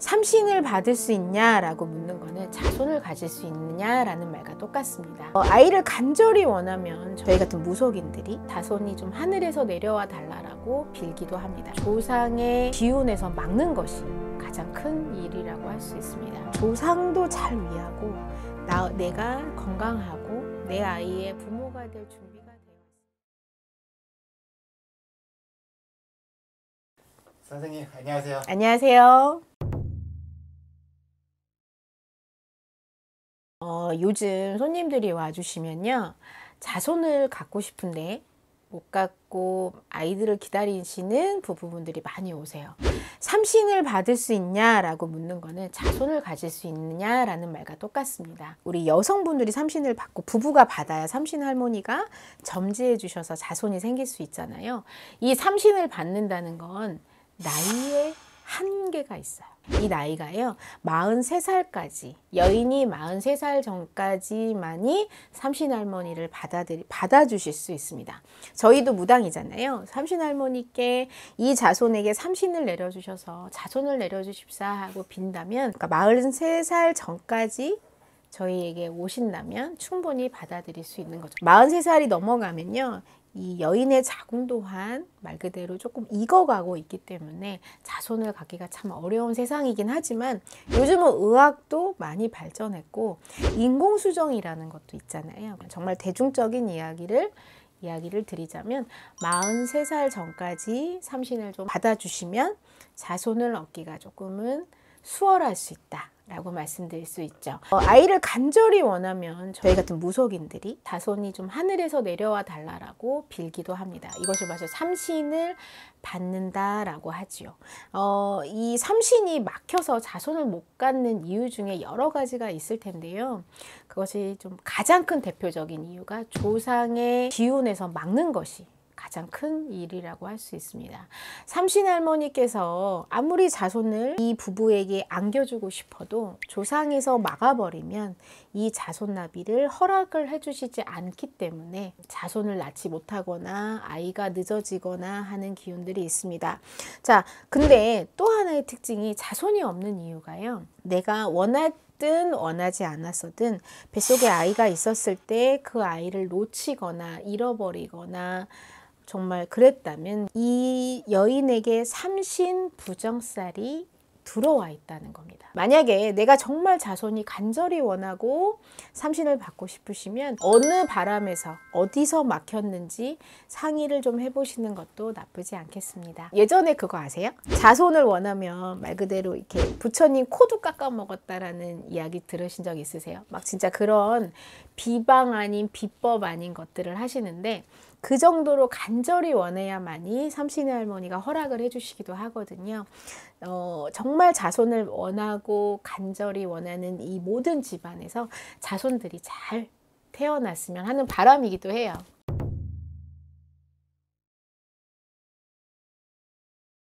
삼신을 받을 수 있냐라고 묻는 거는 자손을 가질 수 있느냐라는 말과 똑같습니다. 아이를 간절히 원하면 저희 같은 무속인들이 자손이 좀 하늘에서 내려와 달라라고 빌기도 합니다. 조상의 기운에서 막는 것이 가장 큰 일이라고 할 수 있습니다. 조상도 잘 위하고 내가 건강하고 내 아이의 부모가 될 준비가 되어 있습니다. 선생님 안녕하세요. 안녕하세요. 요즘 손님들이 와주시면요, 자손을 갖고 싶은데 못 갖고 아이들을 기다리시는 부부분들이 많이 오세요. 삼신을 받을 수 있냐라고 묻는 거는 자손을 가질 수 있느냐라는 말과 똑같습니다. 우리 여성분들이 삼신을 받고 부부가 받아야 삼신 할머니가 점지해 주셔서 자손이 생길 수 있잖아요. 이 삼신을 받는다는 건 나이에 한계가 있어요. 이 나이가요, 43살까지, 여인이 43살 전까지만이 삼신할머니를 받아주실 수 있습니다. 저희도 무당이잖아요. 삼신할머니께 이 자손에게 삼신을 내려주셔서 자손을 내려주십사 하고 빈다면, 그러니까 43살 전까지 저희에게 오신다면 충분히 받아들일 수 있는 거죠. 43살이 넘어가면요, 이 여인의 자궁 또한 말 그대로 조금 익어가고 있기 때문에 자손을 갖기가 참 어려운 세상이긴 하지만, 요즘은 의학도 많이 발전했고 인공수정이라는 것도 있잖아요. 정말 대중적인 이야기를 드리자면 43살 전까지 삼신을 좀 받아주시면 자손을 얻기가 조금은 수월할 수 있다 라고 말씀드릴 수 있죠. 아이를 간절히 원하면 저희 같은 무속인들이 자손이 좀 하늘에서 내려와 달라라고 빌기도 합니다. 이것을 봐서 삼신을 받는다라고 하지요. 이 삼신이 막혀서 자손을 못 갖는 이유 중에 여러 가지가 있을 텐데요. 그것이 좀 가장 큰 대표적인 이유가 조상의 기운에서 막는 것이 가장 큰 일이라고 할 수 있습니다. 삼신할머니께서 아무리 자손을 이 부부에게 안겨주고 싶어도 조상에서 막아버리면 이 자손 나비를 허락을 해주시지 않기 때문에 자손을 낳지 못하거나 아이가 늦어지거나 하는 기운들이 있습니다. 자, 근데 또 하나의 특징이 자손이 없는 이유가요, 내가 원하든 원하지 않았어든 뱃속에 아이가 있었을 때 그 아이를 놓치거나 잃어버리거나 정말 그랬다면 이 여인에게 삼신 부정살이 들어와 있다는 겁니다. 만약에 내가 정말 자손이 간절히 원하고 삼신을 받고 싶으시면 어느 바람에서 어디서 막혔는지 상의를 좀 해보시는 것도 나쁘지 않겠습니다. 예전에 그거 아세요? 자손을 원하면 말 그대로 이렇게 부처님 코도 깎아 먹었다라는 이야기 들으신 적 있으세요? 막 진짜 그런 비방 아닌 비법 아닌 것들을 하시는데, 그 정도로 간절히 원해야만이 삼신의 할머니가 허락을 해주시기도 하거든요. 정말 자손을 원하고 간절히 원하는 이 모든 집안에서 자손들이 잘 태어났으면 하는 바람이기도 해요.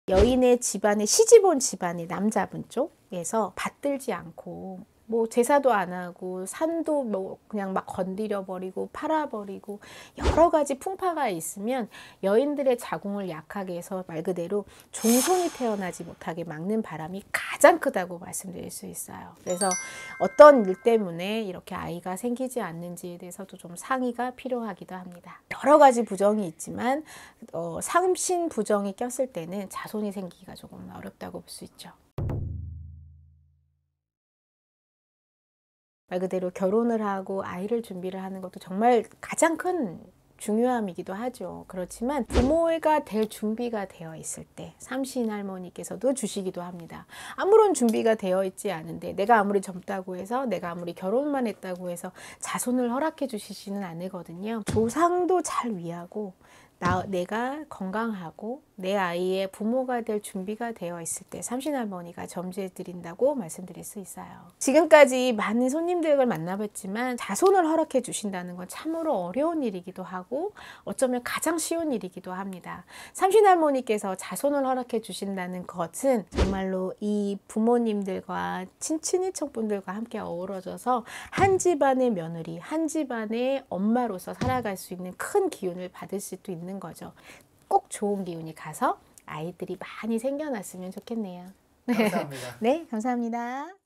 여인의 집안에 시집온 집안의 남자분 쪽에서 받들지 않고 뭐 제사도 안 하고 산도 뭐 그냥 막 건드려 버리고 팔아버리고 여러 가지 풍파가 있으면 여인들의 자궁을 약하게 해서 말 그대로 종손이 태어나지 못하게 막는 바람이 가장 크다고 말씀드릴 수 있어요. 그래서 어떤 일 때문에 이렇게 아이가 생기지 않는지에 대해서도 좀 상의가 필요하기도 합니다. 여러 가지 부정이 있지만 삼신 부정이 꼈을 때는 자손이 생기기가 조금 어렵다고 볼 수 있죠. 말 그대로 결혼을 하고 아이를 준비를 하는 것도 정말 가장 큰 중요함이기도 하죠. 그렇지만 부모가 될 준비가 되어 있을 때 삼신 할머니께서도 주시기도 합니다. 아무런 준비가 되어 있지 않은데 내가 아무리 젊다고 해서, 내가 아무리 결혼만 했다고 해서 자손을 허락해 주시지는 않으거든요. 조상도 잘 위하고 내가 건강하고 내 아이의 부모가 될 준비가 되어 있을 때 삼신할머니가 점지해 드린다고 말씀드릴 수 있어요. 지금까지 많은 손님들을 만나봤지만 자손을 허락해 주신다는 건 참으로 어려운 일이기도 하고 어쩌면 가장 쉬운 일이기도 합니다. 삼신할머니께서 자손을 허락해 주신다는 것은 정말로 이 부모님들과 친인척분들과 함께 어우러져서 한 집안의 며느리, 한 집안의 엄마로서 살아갈 수 있는 큰 기운을 받을 수도 있는 거죠. 꼭 좋은 기운이 가서 아이들이 많이 생겨났으면 좋겠네요. 감사합니다. 네, 감사합니다.